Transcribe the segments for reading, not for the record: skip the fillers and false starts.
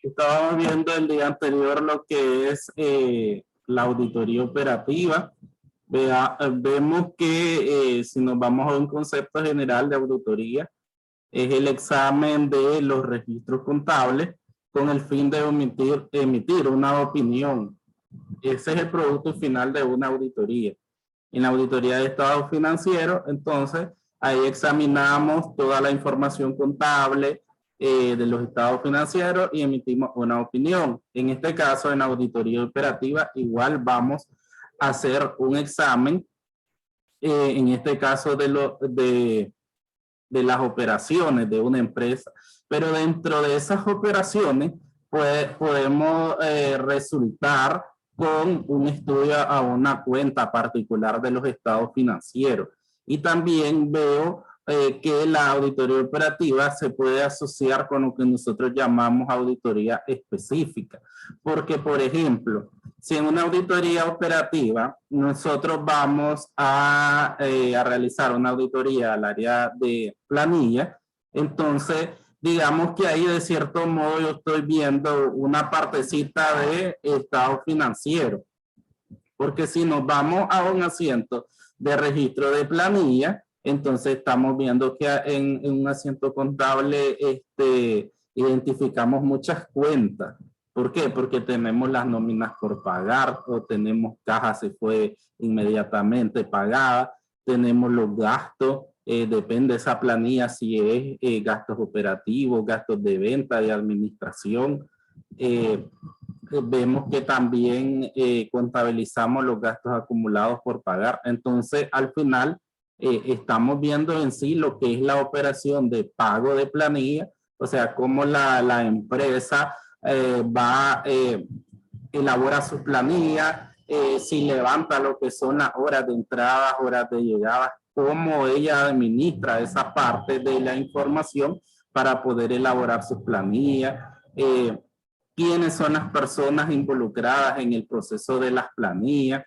Estábamos viendo el día anterior lo que es la auditoría operativa. Vemos que si nos vamos a un concepto general de auditoría, es el examen de los registros contables con el fin de emitir una opinión. Ese es el producto final de una auditoría. En la auditoría de estado financiero, entonces, ahí examinamos toda la información contable de los estados financieros y emitimos una opinión. En este caso, en la auditoría operativa, igual vamos a hacer un examen, en este caso de las operaciones de una empresa. Pero dentro de esas operaciones, pues, podemos resultar con un estudio a una cuenta particular de los estados financieros. Y también veo que la auditoría operativa se puede asociar con lo que nosotros llamamos auditoría específica. Porque, por ejemplo, si en una auditoría operativa nosotros vamos a realizar una auditoría al área de planilla, entonces digamos que ahí de cierto modo yo estoy viendo una partecita de estado financiero, porque si nos vamos a un asiento de registro de planilla, entonces estamos viendo que en un asiento contable identificamos muchas cuentas. ¿Por qué? Porque tenemos las nóminas por pagar o tenemos caja se fue inmediatamente pagada, tenemos los gastos, depende de esa planilla si es gastos operativos, gastos de venta, de administración. Vemos que también contabilizamos los gastos acumulados por pagar. Entonces, al final, estamos viendo en sí lo que es la operación de pago de planilla, o sea, cómo la empresa elabora su planilla, si levanta lo que son las horas de entrada, horas de llegada, cómo ella administra esa parte de la información para poder elaborar su planilla, quiénes son las personas involucradas en el proceso de las planillas,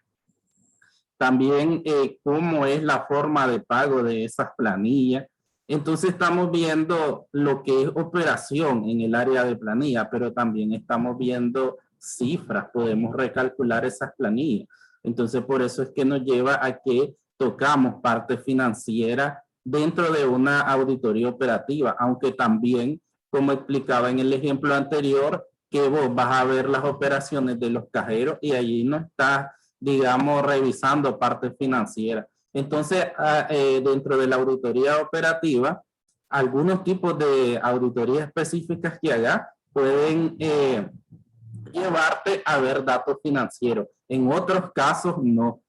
también cómo es la forma de pago de esas planillas. Entonces estamos viendo lo que es operación en el área de planilla, pero también estamos viendo cifras, podemos recalcular esas planillas. Entonces por eso es que nos lleva a que tocamos parte financiera dentro de una auditoría operativa, aunque también, como explicaba en el ejemplo anterior, que vos vas a ver las operaciones de los cajeros y allí no estás, digamos, revisando parte financiera. Entonces, dentro de la auditoría operativa, algunos tipos de auditorías específicas que haga pueden llevarte a ver datos financieros. En otros casos, no.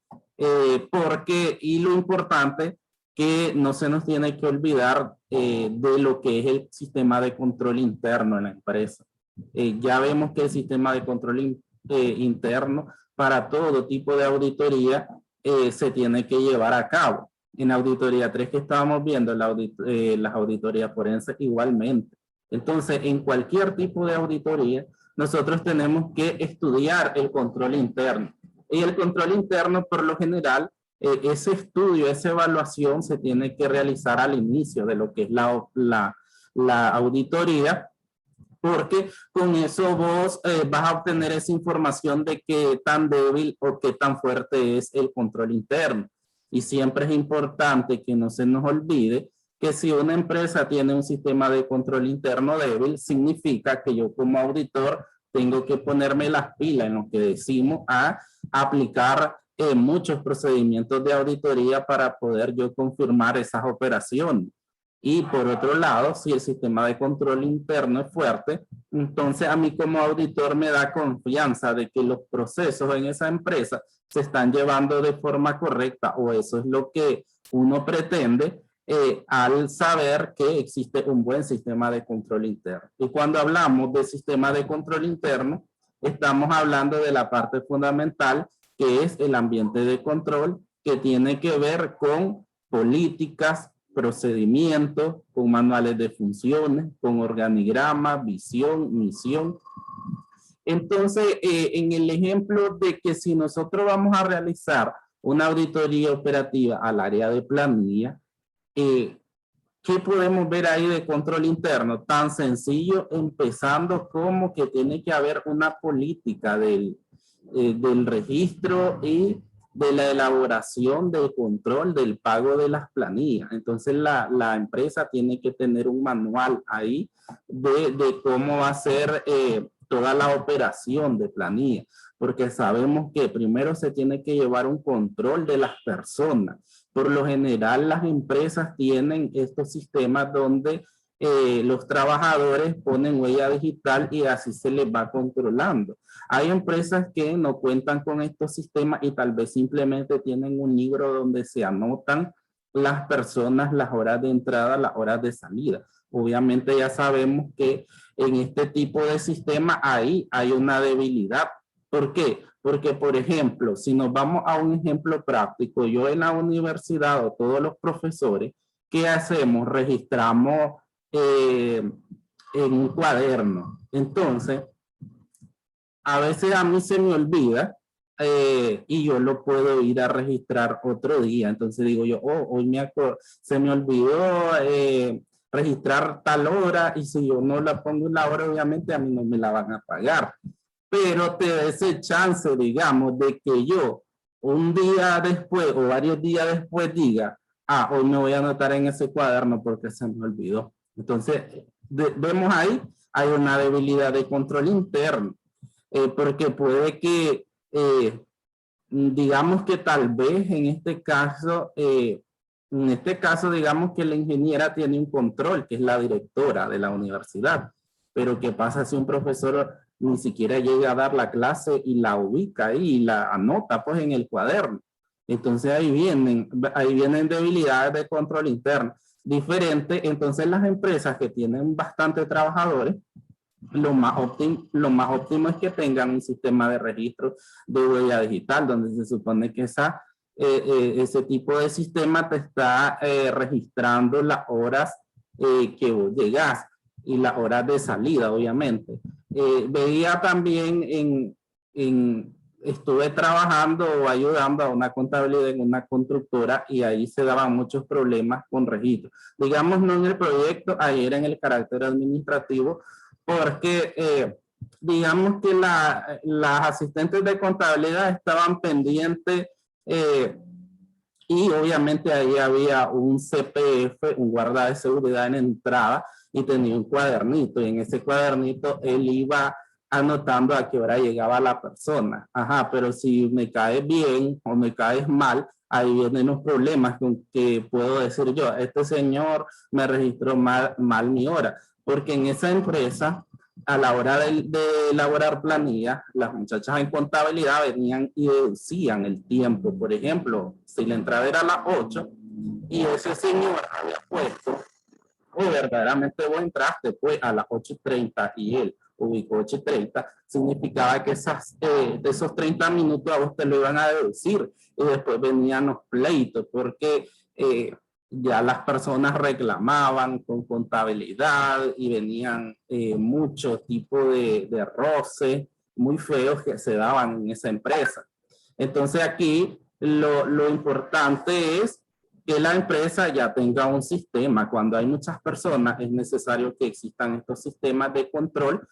Porque, y lo importante, que no se nos tiene que olvidar de lo que es el sistema de control interno en la empresa. Ya vemos que el sistema de control interno para todo tipo de auditoría se tiene que llevar a cabo. En auditoría 3 que estábamos viendo, las auditorías forenses igualmente. Entonces, en cualquier tipo de auditoría, nosotros tenemos que estudiar el control interno. Y el control interno, por lo general, ese estudio, esa evaluación se tiene que realizar al inicio de lo que es la auditoría, porque con eso vos vas a obtener esa información de qué tan débil o qué tan fuerte es el control interno. Y siempre es importante que no se nos olvide que si una empresa tiene un sistema de control interno débil, significa que yo como auditor tengo que ponerme las pilas en lo que decimos a aplicar muchos procedimientos de auditoría para poder yo confirmar esas operaciones. Y por otro lado, si el sistema de control interno es fuerte, entonces a mí como auditor me da confianza de que los procesos en esa empresa se están llevando de forma correcta, o eso es lo que uno pretende al saber que existe un buen sistema de control interno. Y cuando hablamos de sistema de control interno, estamos hablando de la parte fundamental, que es el ambiente de control, que tiene que ver con políticas, procedimientos, con manuales de funciones, con organigrama, visión, misión. Entonces, en el ejemplo de que si nosotros vamos a realizar una auditoría operativa al área de planilla, ¿Qué podemos ver ahí de control interno? Tan sencillo, empezando como que tiene que haber una política del registro y de la elaboración del control del pago de las planillas. Entonces la empresa tiene que tener un manual ahí de cómo va a ser toda la operación de planilla, porque sabemos que primero se tiene que llevar un control de las personas. Por lo general, las empresas tienen estos sistemas donde los trabajadores ponen huella digital y así se les va controlando. Hay empresas que no cuentan con estos sistemas y tal vez simplemente tienen un libro donde se anotan las personas, las horas de entrada, las horas de salida. Obviamente ya sabemos que en este tipo de sistema ahí hay una debilidad. ¿Por qué? Porque, por ejemplo, si nos vamos a un ejemplo práctico, yo en la universidad o todos los profesores, ¿qué hacemos? Registramos en un cuaderno. Entonces, a veces a mí se me olvida y yo lo puedo ir a registrar otro día. Entonces digo yo, oh, hoy se me olvidó registrar tal hora y si yo no la pongo en la hora, obviamente a mí no me la van a pagar. Pero te da ese chance, digamos, de que yo un día después o varios días después diga, ah, hoy me voy a anotar en ese cuaderno porque se me olvidó. Entonces, vemos ahí, hay una debilidad de control interno, porque puede que, digamos que tal vez en este caso, digamos que la ingeniera tiene un control, que es la directora de la universidad, pero ¿qué pasa si un profesor ni siquiera llega a dar la clase y la ubica ahí y la anota pues en el cuaderno? Entonces ahí vienen debilidades de control interno. Diferente, entonces las empresas que tienen bastante trabajadores, lo más óptimo es que tengan un sistema de registro de huella digital, donde se supone que ese tipo de sistema te está registrando las horas que vos llegás y las horas de salida, obviamente. Veía también estuve trabajando o ayudando a una contabilidad en una constructora y ahí se daban muchos problemas con registro. Digamos, no en el proyecto, ahí era en el carácter administrativo, porque digamos que las asistentes de contabilidad estaban pendientes y obviamente ahí había un CPF, un guarda de seguridad en entrada y tenía un cuadernito y en ese cuadernito él iba anotando a qué hora llegaba la persona. Ajá, pero si me caes bien o me caes mal, ahí vienen los problemas con que puedo decir yo, este señor me registró mal mi hora, porque en esa empresa, a la hora de elaborar planillas, las muchachas en contabilidad venían y deducían el tiempo. Por ejemplo, si la entrada era a las 8 y ese señor había puesto, o verdaderamente vos entraste pues a las 8:30 y él ubicó 8:30, significaba que de esos 30 minutos a vos te lo iban a deducir y después venían los pleitos porque ya las personas reclamaban con contabilidad y venían muchos tipos de roces muy feos que se daban en esa empresa. Entonces aquí lo importante es que la empresa ya tenga un sistema. Cuando hay muchas personas es necesario que existan estos sistemas de control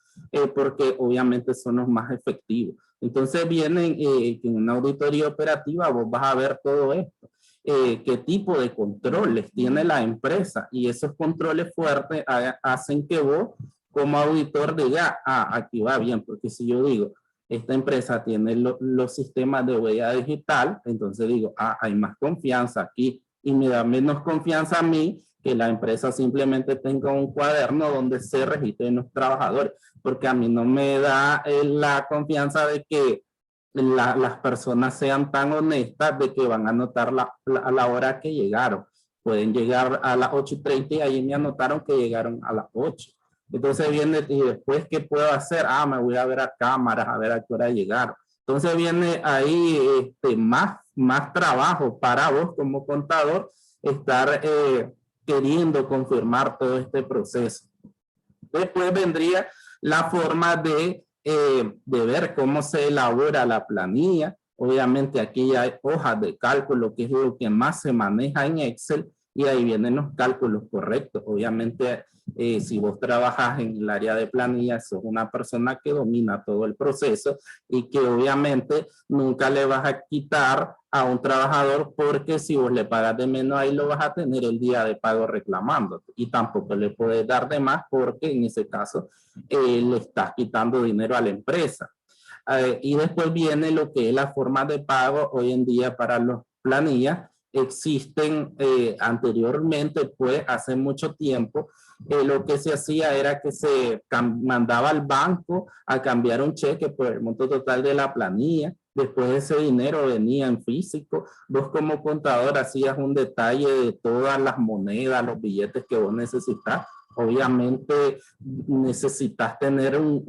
porque obviamente son los más efectivos. Entonces vienen en una auditoría operativa, vos vas a ver todo esto. Qué tipo de controles tiene la empresa y esos controles fuertes hacen que vos como auditor diga, ah, aquí va bien, porque si yo digo, esta empresa tiene los sistemas de huella digital, entonces digo, ah, hay más confianza aquí y me da menos confianza a mí que la empresa simplemente tenga un cuaderno donde se registren los trabajadores, porque a mí no me da la confianza de que las personas sean tan honestas de que van a anotar a la hora que llegaron. Pueden llegar a las 8:30 y ahí me anotaron que llegaron a las 8. Entonces viene, y después, ¿qué puedo hacer? Ah, me voy a ver a cámaras, a ver a qué hora llegaron. Entonces viene ahí más trabajo para vos como contador, estar queriendo confirmar todo este proceso. Después vendría la forma de ver cómo se elabora la planilla. Obviamente aquí hay hojas de cálculo, que es lo que más se maneja en Excel, y ahí vienen los cálculos correctos. Obviamente, si vos trabajas en el área de planilla, sos una persona que domina todo el proceso y que obviamente nunca le vas a quitar a un trabajador, porque si vos le pagas de menos, ahí lo vas a tener el día de pago reclamando, y tampoco le puedes dar de más porque en ese caso le estás quitando dinero a la empresa. Y después viene lo que es la forma de pago. Hoy en día para los planillas existen, anteriormente, pues hace mucho tiempo, lo que se hacía era que se mandaba al banco a cambiar un cheque por el monto total de la planilla. Después ese dinero venía en físico. Vos como contador hacías un detalle de todas las monedas, los billetes que vos necesitas. Obviamente necesitas tener un,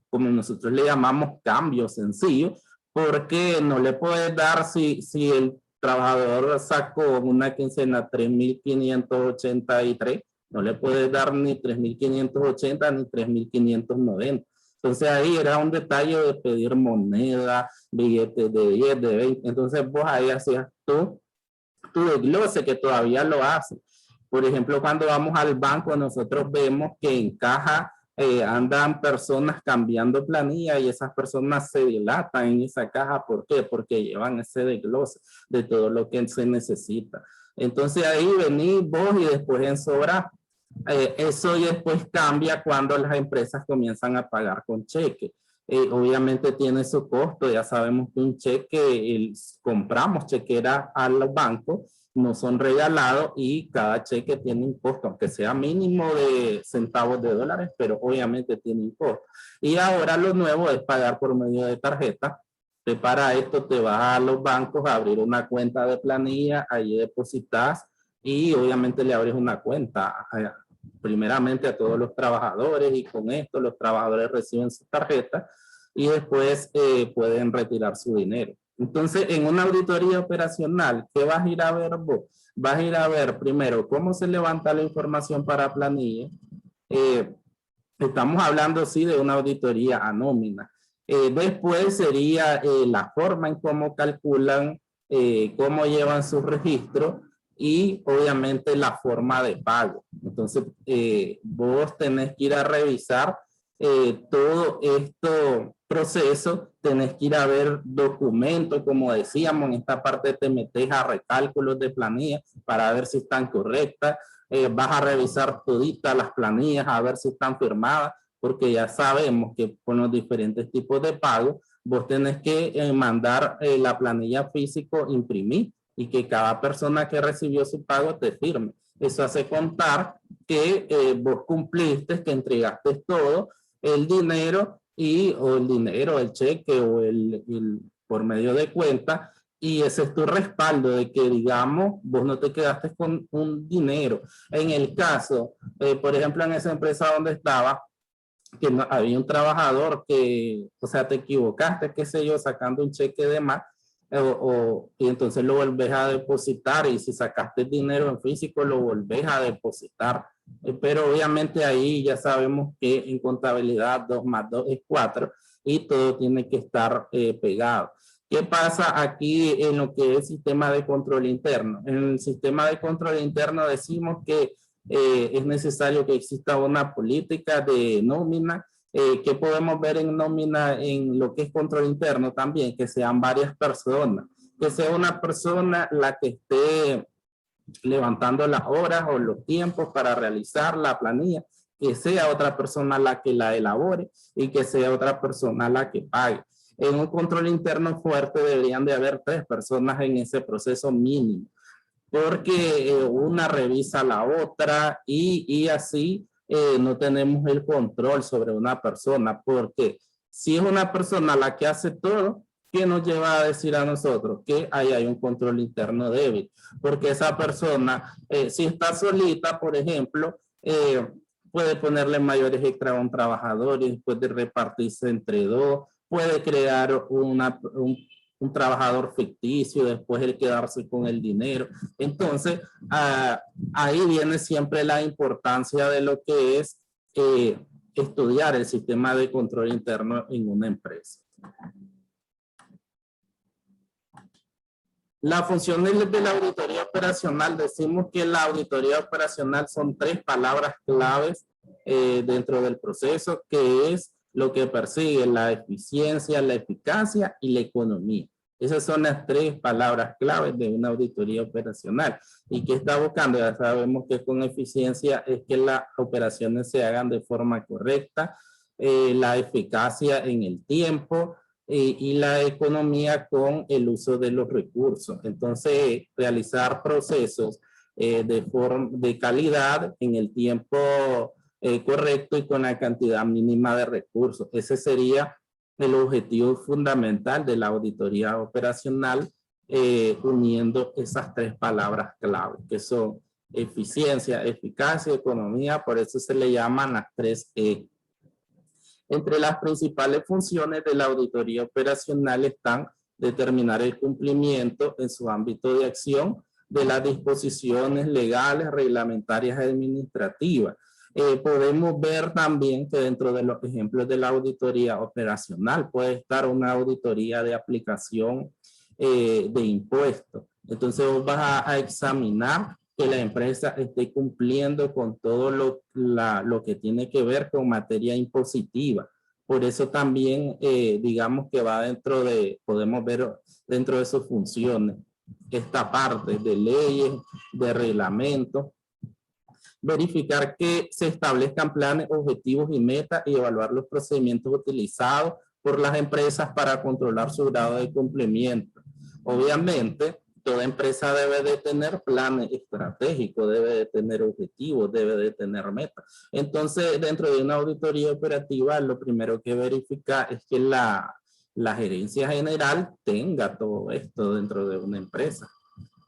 como nosotros le llamamos, cambio sencillo, porque no le puedes dar, si el trabajador sacó una quincena 3.583, no le puedes dar ni 3.580 ni 3.590. Entonces ahí era un detalle de pedir moneda, billetes de 10, de 20. Entonces vos ahí hacías tu desglose, que todavía lo haces. Por ejemplo, cuando vamos al banco, nosotros vemos que en caja andan personas cambiando planilla, y esas personas se dilatan en esa caja. ¿Por qué? Porque llevan ese desglose de todo lo que se necesita. Entonces ahí venís vos y después en sobra. Eso y después cambia cuando las empresas comienzan a pagar con cheque. Obviamente tiene su costo. Ya sabemos que un cheque, compramos chequera a los bancos, no son regalados, y cada cheque tiene un costo, aunque sea mínimo de centavos de dólares, pero obviamente tiene un costo. Y ahora lo nuevo es pagar por medio de tarjeta. Para esto te vas a los bancos a abrir una cuenta de planilla, ahí depositas y obviamente le abres una cuenta primeramente a todos los trabajadores, y con esto los trabajadores reciben su tarjeta y después pueden retirar su dinero. Entonces, en una auditoría operacional, ¿qué vas a ir a ver vos? Vas a ir a ver primero cómo se levanta la información para planilla. Estamos hablando, sí, de una auditoría a nómina. Después sería la forma en cómo calculan, cómo llevan sus registros, y obviamente la forma de pago. Entonces, vos tenés que ir a revisar todo este proceso, tenés que ir a ver documentos, como decíamos, en esta parte te metes a recálculos de planillas para ver si están correctas. Vas a revisar toditas las planillas a ver si están firmadas, porque ya sabemos que con los diferentes tipos de pago, vos tenés que mandar la planilla físico, imprimir, y que cada persona que recibió su pago te firme. Eso hace contar que vos cumpliste, que entregaste todo el dinero, o el dinero, el cheque o el por medio de cuenta, y ese es tu respaldo de que, digamos, vos no te quedaste con un dinero. En el caso, por ejemplo, en esa empresa donde estaba, que no, había un trabajador que, o sea, te equivocaste, qué sé yo, sacando un cheque de más, y entonces lo volvés a depositar, y si sacaste el dinero en físico lo volvés a depositar. Pero obviamente ahí ya sabemos que en contabilidad 2 más 2 es 4, y todo tiene que estar pegado. ¿Qué pasa aquí en lo que es sistema de control interno? En el sistema de control interno decimos que es necesario que exista una política de nómina. Que podemos ver en nómina en lo que es control interno también, que sean varias personas, que sea una persona la que esté levantando las horas o los tiempos para realizar la planilla, que sea otra persona la que la elabore, y que sea otra persona la que pague. En un control interno fuerte deberían de haber 3 personas en ese proceso mínimo, porque una revisa a la otra, y así no tenemos el control sobre una persona, porque si es una persona la que hace todo, ¿qué nos lleva a decir a nosotros? Que ahí hay un control interno débil, porque esa persona, si está solita, por ejemplo, puede ponerle mayores extras a un trabajador y puede repartirse entre 2, puede crear un trabajador ficticio, después el quedarse con el dinero. Entonces, ahí viene siempre la importancia de lo que es estudiar el sistema de control interno en una empresa. Las funciones de la auditoría operacional, decimos que la auditoría operacional son 3 palabras claves dentro del proceso, que es lo que persigue la eficiencia, la eficacia y la economía. Esas son las 3 palabras claves de una auditoría operacional. ¿Y qué está buscando? Ya sabemos que con eficiencia es que las operaciones se hagan de forma correcta, la eficacia en el tiempo, y la economía con el uso de los recursos. Entonces, realizar procesos de calidad en el tiempo correcto y con la cantidad mínima de recursos. Ese sería el objetivo fundamental de la auditoría operacional, uniendo esas 3 palabras clave, que son eficiencia, eficacia, economía. Por eso se le llaman las 3 E. Entre las principales funciones de la auditoría operacional están determinar el cumplimiento en su ámbito de acción de las disposiciones legales, reglamentarias y administrativas. Podemos ver también que dentro de los ejemplos de la auditoría operacional puede estar una auditoría de aplicación de impuestos. Entonces vos vas a examinar que la empresa esté cumpliendo con todo lo que tiene que ver con materia impositiva. Por eso también, digamos que va dentro de, podemos ver dentro de sus funciones, esta parte de leyes, de reglamentos, verificar que se establezcan planes, objetivos y metas y evaluar los procedimientos utilizados por las empresas para controlar su grado de cumplimiento. Obviamente, toda empresa debe de tener planes estratégicos, debe de tener objetivos, debe de tener metas. Entonces, dentro de una auditoría operativa, lo primero que verifica es que la gerencia general tenga todo esto dentro de una empresa.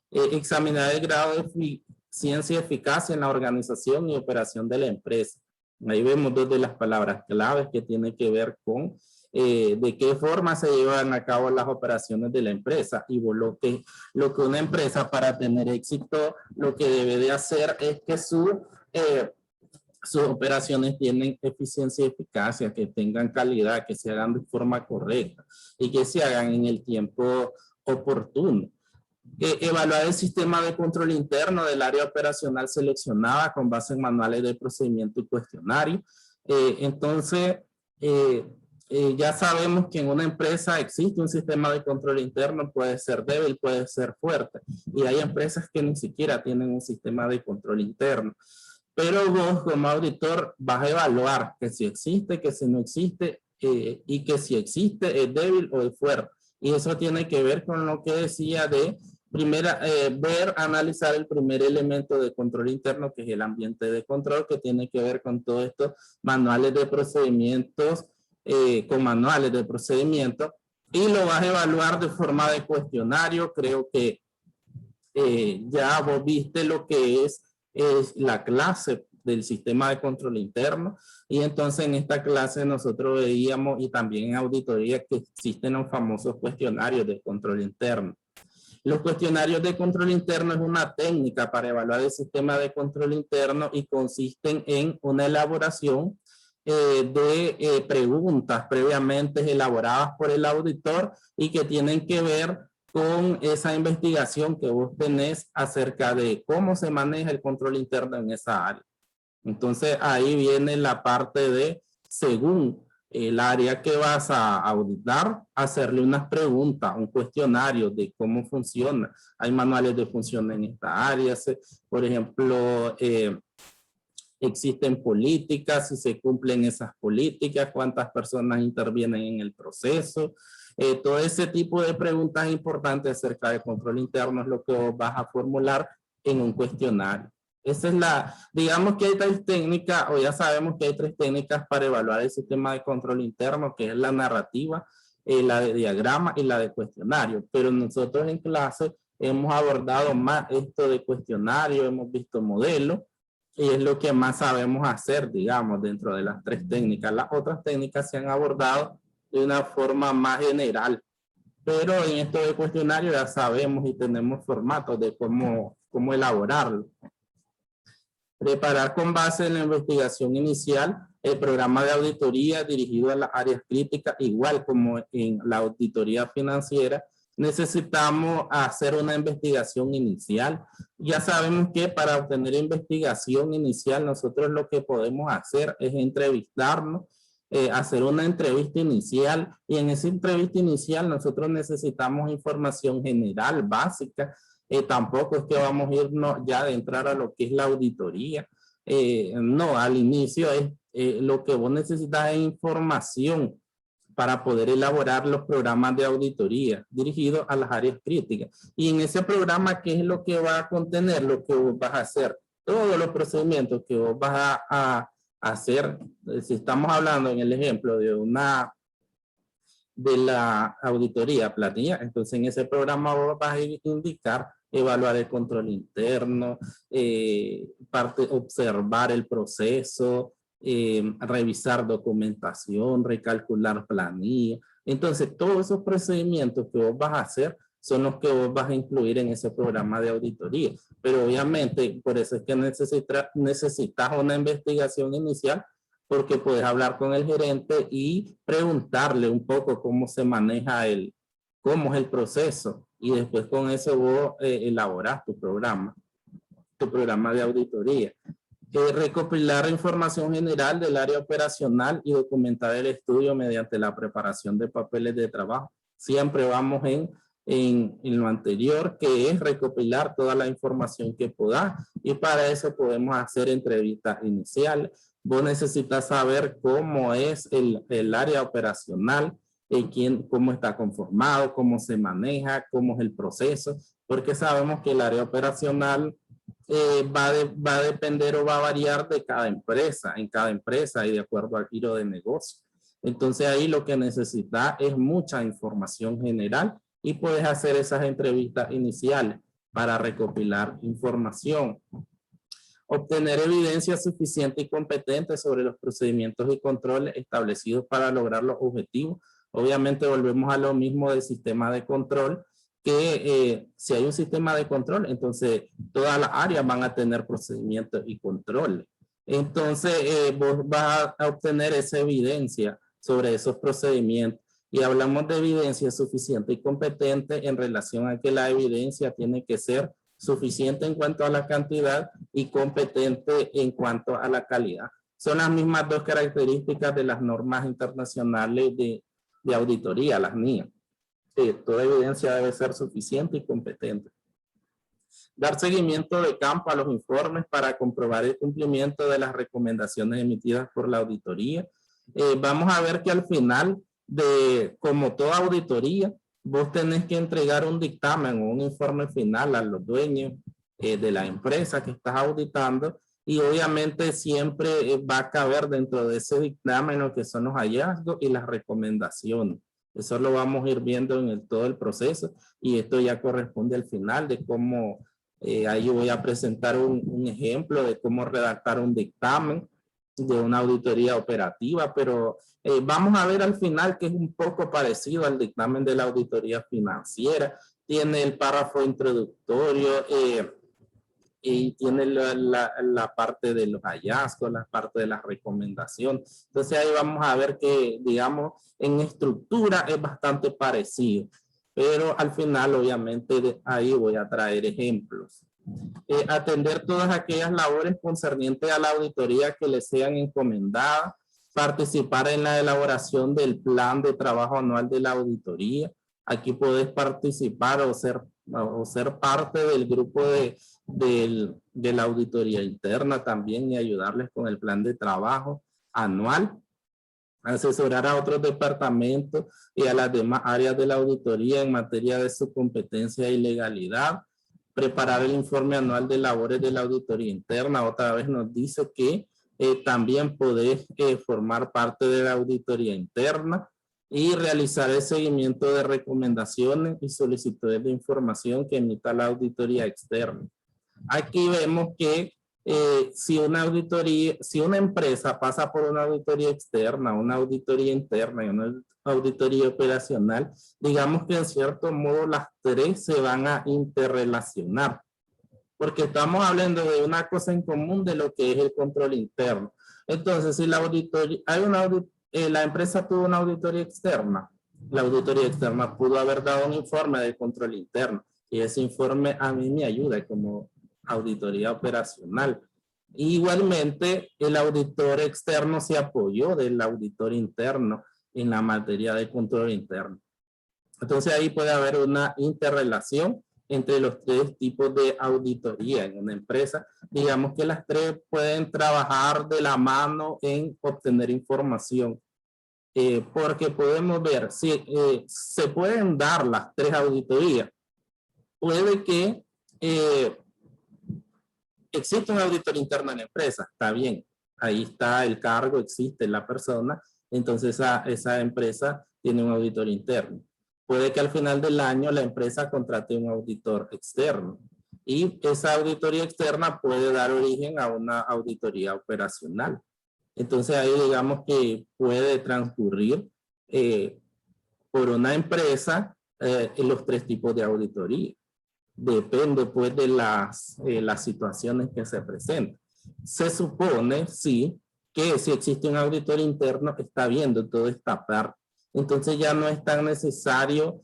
Examinar el grado de eficiencia y eficacia en la organización y operación de la empresa. Ahí vemos 2 de las palabras claves que tienen que ver con de qué forma se llevan a cabo las operaciones de la empresa. Y lo que una empresa, para tener éxito, lo que debe de hacer es que sus operaciones tienen eficiencia y eficacia, que tengan calidad, que se hagan de forma correcta y que se hagan en el tiempo oportuno. Evaluar el sistema de control interno del área operacional seleccionada con base en manuales de procedimiento y cuestionario. Entonces, ya sabemos que en una empresa existe un sistema de control interno, puede ser débil, puede ser fuerte, y hay empresas que ni siquiera tienen un sistema de control interno. Pero vos como auditor vas a evaluar que si existe, que si no existe, y que si existe es débil o es fuerte. Y eso tiene que ver con lo que decía de analizar el primer elemento de control interno, que es el ambiente de control, que tiene que ver con todos estos manuales de procedimientos, con manuales de procedimiento, y lo vas a evaluar de forma de cuestionario. Creo que ya vos viste lo que es la clase del sistema de control interno, y entonces en esta clase nosotros veíamos, y también en auditoría, que existen los famosos cuestionarios de control interno. Los cuestionarios de control interno es una técnica para evaluar el sistema de control interno y consisten en una elaboración de preguntas previamente elaboradas por el auditor y que tienen que ver con esa investigación que vos tenés acerca de cómo se maneja el control interno en esa área. Entonces ahí viene la parte de, según el área que vas a auditar, hacerle unas preguntas, un cuestionario de cómo funciona. Hay manuales de función en esta área. Por ejemplo, existen políticas, si se cumplen esas políticas, cuántas personas intervienen en el proceso. Todo ese tipo de preguntas importantes acerca del control interno es lo que vas a formular en un cuestionario. Esa es digamos que hay 3 técnicas, o ya sabemos que hay 3 técnicas para evaluar el sistema de control interno, que es la narrativa, la de diagrama y la de cuestionario. Pero nosotros en clase hemos abordado más esto de cuestionario, hemos visto modelos, y es lo que más sabemos hacer, digamos, dentro de las 3 técnicas. Las otras técnicas se han abordado de una forma más general, pero en esto de cuestionario ya sabemos y tenemos formatos de cómo elaborarlo. Preparar con base en la investigación inicial el programa de auditoría dirigido a las áreas críticas, igual como en la auditoría financiera. necesitamos hacer una investigación inicial. Ya sabemos que para obtener investigación inicial, nosotros lo que podemos hacer es entrevistarnos, hacer una entrevista inicial, y en esa entrevista inicial nosotros necesitamos información general, básica. Tampoco es que vamos a irnos ya de entrar a lo que es la auditoría. No, al inicio es lo que vos necesitas es información para poder elaborar los programas de auditoría dirigidos a las áreas críticas. Y en ese programa, ¿qué es lo que va a contener? Lo que vos vas a hacer, todos los procedimientos que vos vas a hacer. Si estamos hablando en el ejemplo de la auditoría planilla, entonces en ese programa vos vas a indicar evaluar el control interno, observar el proceso, revisar documentación, recalcular planilla. Entonces, todos esos procedimientos que vos vas a hacer son los que vos vas a incluir en ese programa de auditoría. Pero obviamente, por eso es que necesitas una investigación inicial, porque puedes hablar con el gerente y preguntarle un poco cómo se maneja cómo es el proceso. Y después con eso vos elaborás tu programa de auditoría. Recopilar información general del área operacional y documentar el estudio mediante la preparación de papeles de trabajo. Siempre vamos en lo anterior, que es recopilar toda la información que podás, y para eso podemos hacer entrevistas iniciales. Vos necesitas saber cómo es el área operacional, cómo está conformado, cómo se maneja, cómo es el proceso, porque sabemos que el área operacional va a depender o va a variar de cada empresa, en cada empresa y de acuerdo al giro de negocio. Entonces ahí lo que necesita es mucha información general, y puedes hacer esas entrevistas iniciales para recopilar información. Obtener evidencia suficiente y competente sobre los procedimientos y controles establecidos para lograr los objetivos. Obviamente volvemos a lo mismo del sistema de control, que si hay un sistema de control, entonces todas las áreas van a tener procedimientos y controles. Entonces vos vas a obtener esa evidencia sobre esos procedimientos. Y hablamos de evidencia suficiente y competente en relación a que la evidencia tiene que ser suficiente en cuanto a la cantidad y competente en cuanto a la calidad. Son las mismas dos características de las normas internacionales de auditoría, las NIA. Toda evidencia debe ser suficiente y competente. Dar seguimiento de campo a los informes para comprobar el cumplimiento de las recomendaciones emitidas por la auditoría. Vamos a ver que al final, como toda auditoría, vos tenés que entregar un dictamen o un informe final a los dueños de la empresa que estás auditando, y obviamente siempre va a caber dentro de ese dictamen lo que son los hallazgos y las recomendaciones. Eso lo vamos a ir viendo en todo el proceso, y esto ya corresponde al final de cómo, ahí voy a presentar un ejemplo de cómo redactar un dictamen de una auditoría operativa, pero vamos a ver al final que es un poco parecido al dictamen de la auditoría financiera. Tiene el párrafo introductorio y tiene la parte de los hallazgos, la parte de la recomendación. Entonces ahí vamos a ver que, digamos, en estructura es bastante parecido, pero al final obviamente ahí voy a traer ejemplos. Atender todas aquellas labores concernientes a la auditoría que les sean encomendadas, participar en la elaboración del plan de trabajo anual de la auditoría. Aquí podés participar o ser parte del grupo de la auditoría interna también, y ayudarles con el plan de trabajo anual. Asesorar a otros departamentos y a las demás áreas de la auditoría en materia de su competencia y legalidad. Preparar el informe anual de labores de la auditoría interna. Otra vez nos dice que también podés formar parte de la auditoría interna, y realizar el seguimiento de recomendaciones y solicitudes de información que emita la auditoría externa. Aquí vemos que si una empresa pasa por una auditoría externa, una auditoría interna y una auditoría operacional, digamos que en cierto modo las tres se van a interrelacionar, porque estamos hablando de una cosa en común de lo que es el control interno. Entonces, si la auditoría, la empresa tuvo una auditoría externa, la auditoría externa pudo haber dado un informe de control interno y ese informe a mí me ayuda como auditoría operacional. Igualmente, el auditor externo se apoyó del auditor interno en la materia de control interno. Entonces ahí puede haber una interrelación entre los tres tipos de auditoría en una empresa. Digamos que las tres pueden trabajar de la mano en obtener información. Porque podemos ver si se pueden dar las tres auditorías. Puede que existe un auditor interno en la empresa, está bien, ahí está el cargo, existe la persona, entonces esa empresa tiene un auditor interno. Puede que al final del año la empresa contrate un auditor externo y esa auditoría externa puede dar origen a una auditoría operacional. Entonces ahí digamos que puede transcurrir por una empresa en los tres tipos de auditoría. Depende pues de las situaciones que se presentan. Se supone, sí, que si existe un auditor interno está viendo toda esta parte. Entonces ya no es tan necesario,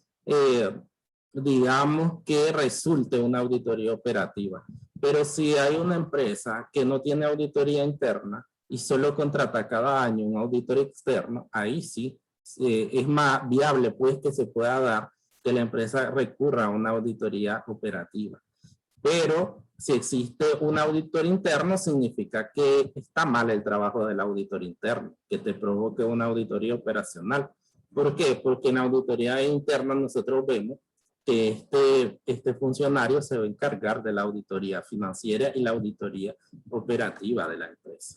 digamos, que resulte una auditoría operativa. Pero si hay una empresa que no tiene auditoría interna y solo contrata cada año un auditor externo, ahí sí es más viable pues que se pueda dar que la empresa recurra a una auditoría operativa. Pero si existe un auditor interno, significa que está mal el trabajo del auditor interno, que te provoque una auditoría operacional. ¿Por qué? Porque en la auditoría interna nosotros vemos que este funcionario se va a encargar de la auditoría financiera y la auditoría operativa de la empresa.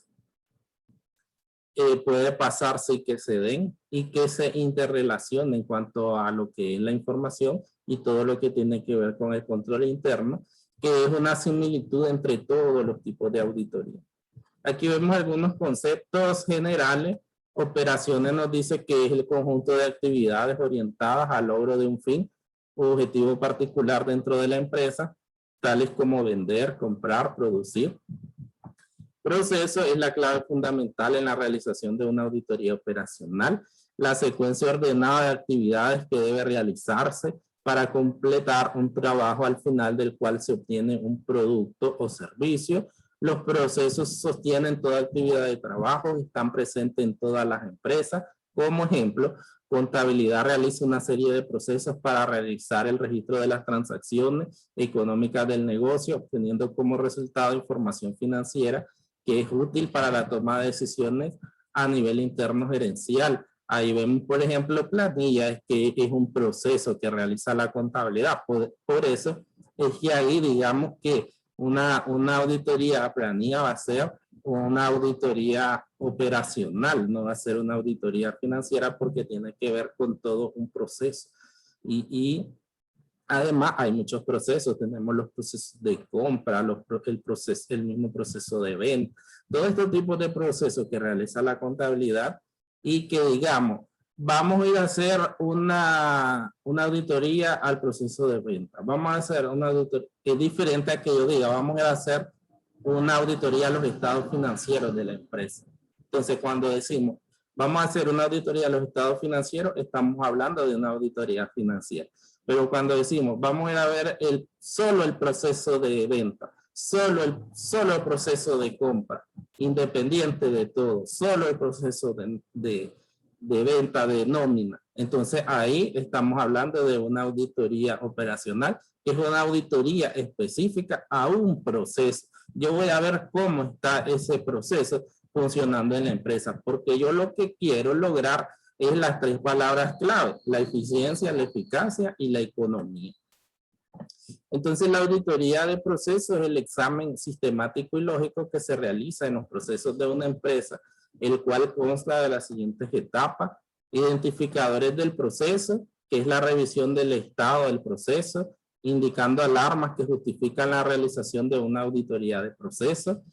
Puede pasarse que se den y que se interrelacionen en cuanto a lo que es la información y todo lo que tiene que ver con el control interno, que es una similitud entre todos los tipos de auditoría. Aquí vemos algunos conceptos generales. Operaciones nos dice que es el conjunto de actividades orientadas al logro de un fin o objetivo particular dentro de la empresa, tales como vender, comprar, producir. Proceso es la clave fundamental en la realización de una auditoría operacional. La secuencia ordenada de actividades que debe realizarse para completar un trabajo al final del cual se obtiene un producto o servicio. Los procesos sostienen toda actividad de trabajo, están presentes en todas las empresas. Como ejemplo, contabilidad realiza una serie de procesos para realizar el registro de las transacciones económicas del negocio, obteniendo como resultado información financiera que es útil para la toma de decisiones a nivel interno gerencial. Ahí vemos, por ejemplo, planillas, que es un proceso que realiza la contabilidad. Por eso es que ahí digamos que una auditoría planilla va a ser una auditoría operacional, no va a ser una auditoría financiera porque tiene que ver con todo un proceso. Y además hay muchos procesos, tenemos los procesos de compra, el mismo proceso de venta, todos estos tipos de procesos que realiza la contabilidad y que digamos, vamos a ir a hacer una auditoría al proceso de venta, vamos a hacer una auditoría, es diferente a que yo diga, vamos a ir a hacer una auditoría a los estados financieros de la empresa. Entonces cuando decimos, vamos a hacer una auditoría a los estados financieros, estamos hablando de una auditoría financiera. Pero cuando decimos, vamos a ir a ver solo el proceso de venta, solo el proceso de compra, independiente de todo, solo el proceso de venta, de nómina. Entonces ahí estamos hablando de una auditoría operacional, que es una auditoría específica a un proceso. Yo voy a ver cómo está ese proceso funcionando en la empresa, porque yo lo que quiero lograr es las tres palabras clave: la eficiencia, la eficacia y la economía. Entonces la auditoría de procesos es el examen sistemático y lógico que se realiza en los procesos de una empresa, el cual consta de las siguientes etapas: identificadores del proceso, que es la revisión del estado del proceso, indicando alarmas que justifican la realización de una auditoría de proceso.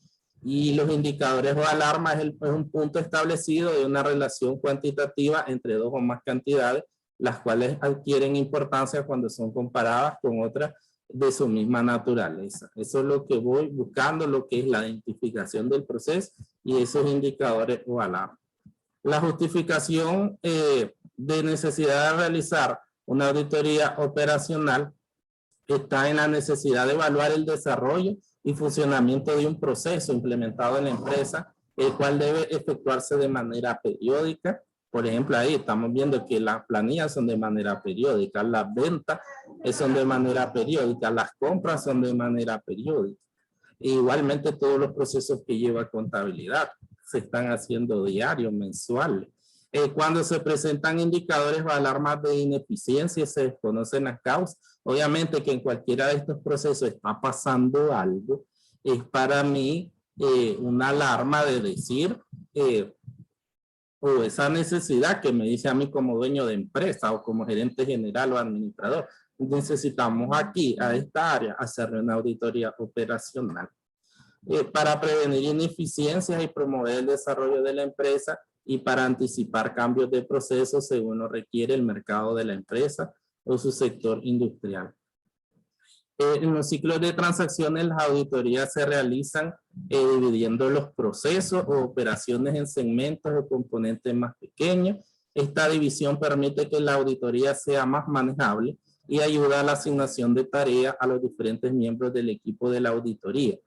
Y los indicadores o alarmas es un punto establecido de una relación cuantitativa entre dos o más cantidades, las cuales adquieren importancia cuando son comparadas con otras de su misma naturaleza. Eso es lo que voy buscando, lo que es la identificación del proceso y esos indicadores o alarmas. La justificación de necesidad de realizar una auditoría operacional está en la necesidad de evaluar el desarrollo y funcionamiento de un proceso implementado en la empresa, el cual debe efectuarse de manera periódica. Por ejemplo, ahí estamos viendo que las planillas son de manera periódica, las ventas son de manera periódica, las compras son de manera periódica. Igualmente todos los procesos que lleva contabilidad se están haciendo diarios, mensuales. Cuando se presentan indicadores o alarmas de ineficiencia, se desconocen las causas. Obviamente que en cualquiera de estos procesos está pasando algo. Es para mí una alarma de decir, o esa necesidad que me dice a mí como dueño de empresa o como gerente general o administrador, necesitamos aquí, a esta área, hacerle una auditoría operacional. Para prevenir ineficiencias y promover el desarrollo de la empresa y para anticipar cambios de procesos según lo requiere el mercado de la empresa o su sector industrial. En los ciclos de transacciones, las auditorías se realizan dividiendo los procesos o operaciones en segmentos o componentes más pequeños. Esta división permite que la auditoría sea más manejable y ayuda a la asignación de tareas a los diferentes miembros del equipo de la auditoría.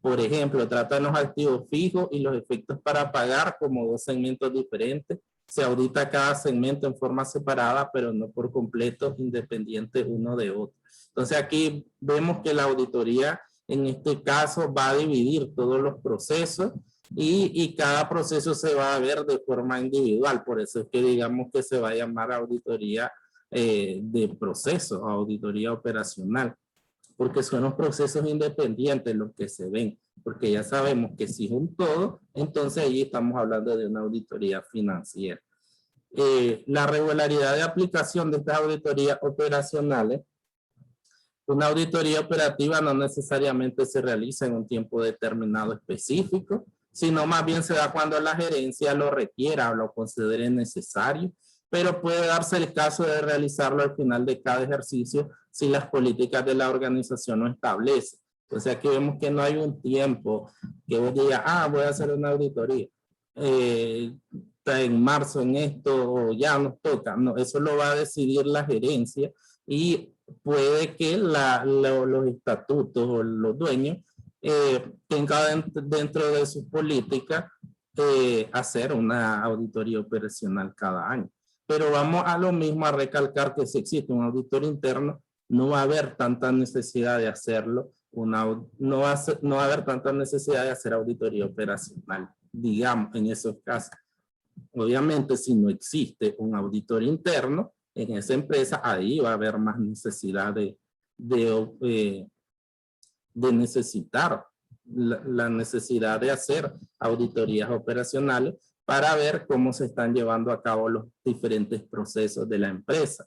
Por ejemplo, tratan los activos fijos y los efectos para pagar como dos segmentos diferentes. Se audita cada segmento en forma separada, pero no por completo independiente uno de otro. Entonces aquí vemos que la auditoría en este caso va a dividir todos los procesos y cada proceso se va a ver de forma individual. Por eso es que digamos que se va a llamar auditoría de proceso, auditoría operacional, porque son los procesos independientes los que se ven, porque ya sabemos que si es un todo, entonces ahí estamos hablando de una auditoría financiera. La regularidad de aplicación de estas auditorías operacionales. Una auditoría operativa no necesariamente se realiza en un tiempo determinado específico, sino más bien se da cuando la gerencia lo requiera o lo considere necesario, pero puede darse el caso de realizarlo al final de cada ejercicio si las políticas de la organización lo establecen. Entonces aquí vemos que no hay un tiempo que vos digas, voy a hacer una auditoría en marzo en esto o ya nos toca. No, eso lo va a decidir la gerencia y puede que los estatutos o los dueños tengan dentro de su política hacer una auditoría operacional cada año. Pero vamos a lo mismo, a recalcar que si existe un auditor interno, no va a haber tanta necesidad de hacerlo, no va a haber tanta necesidad de hacer auditoría operacional, digamos, en esos casos. Obviamente, si no existe un auditor interno en esa empresa, ahí va a haber más necesidad de necesitar la necesidad de hacer auditorías operacionales para ver cómo se están llevando a cabo los diferentes procesos de la empresa.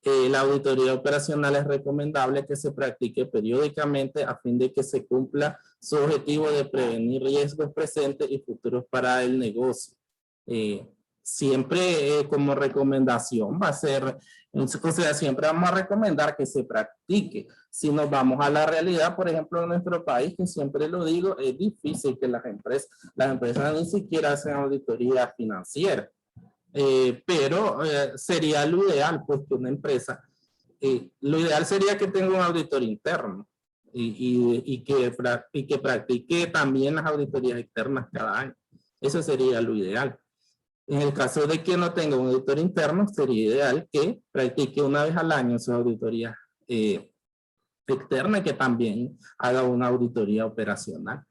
La auditoría operacional es recomendable que se practique periódicamente a fin de que se cumpla su objetivo de prevenir riesgos presentes y futuros para el negocio. Siempre como recomendación va a ser, siempre vamos a recomendar que se practique. Si nos vamos a la realidad, por ejemplo, en nuestro país, que siempre lo digo, es difícil que las empresas ni siquiera hacen auditoría financiera. Pero sería lo ideal, pues, que una empresa, lo ideal sería que tenga un auditor interno y que practique también las auditorías externas cada año. Eso sería lo ideal. En el caso de que no tenga un auditor interno, sería ideal que practique una vez al año su auditoría externa y que también haga una auditoría operacional.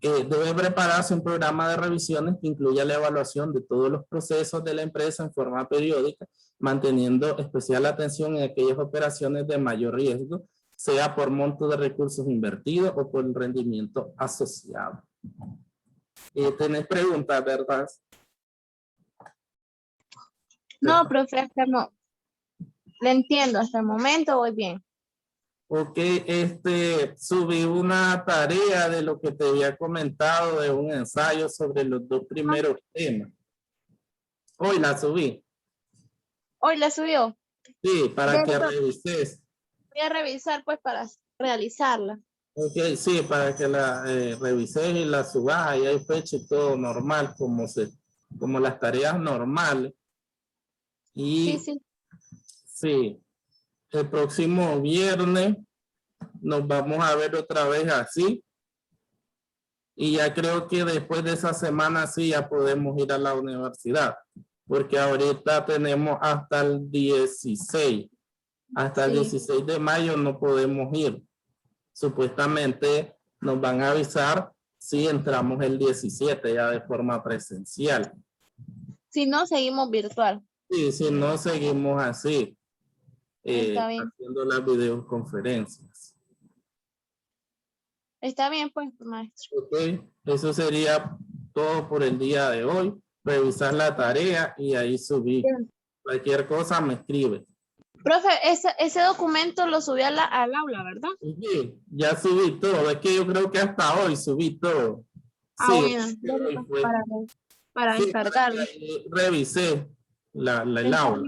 Debe prepararse un programa de revisiones que incluya la evaluación de todos los procesos de la empresa en forma periódica, manteniendo especial atención en aquellas operaciones de mayor riesgo, sea por monto de recursos invertidos o por el rendimiento asociado. ¿Tenés preguntas, verdad? No, profe, hasta no. Le entiendo, hasta el momento voy bien. Ok, subí una tarea de lo que te había comentado de un ensayo sobre los dos primeros temas. Hoy la subí. ¿Hoy la subió? Sí, para que revises. Voy a revisar pues para realizarla. Ok, sí, para que la revises y la subas. Ahí hay fecha y todo normal, como las tareas normales. Y Sí. sí, el próximo viernes nos vamos a ver otra vez así. Y ya creo que después de esa semana sí ya podemos ir a la universidad. Porque ahorita tenemos hasta el 16. Hasta el Sí. 16 de mayo no podemos ir. Supuestamente nos van a avisar si entramos el 17 ya de forma presencial. Si no, seguimos virtual. Sí, si no seguimos así, Está bien. haciendo las videoconferencias. Está bien, pues, maestro. Ok, eso sería todo por el día de hoy. Revisar la tarea y ahí subir. Bien. Cualquier cosa me escribe. Profe, ese documento lo subí al aula, ¿verdad? Sí, ya subí todo. Es que yo creo que hasta hoy subí todo. Ah, Sí, bueno, hoy fue. para Sí, descargarlo. revisé el Está aula.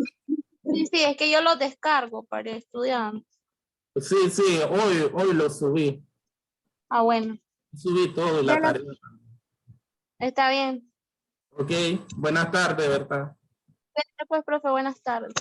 bien. Sí, es que yo lo descargo para estudiar. Sí, sí, hoy lo subí. Ah, bueno. Subí todo y la Bueno, tarea. está bien. Ok, buenas tardes, ¿verdad? Pues, profe, buenas tardes.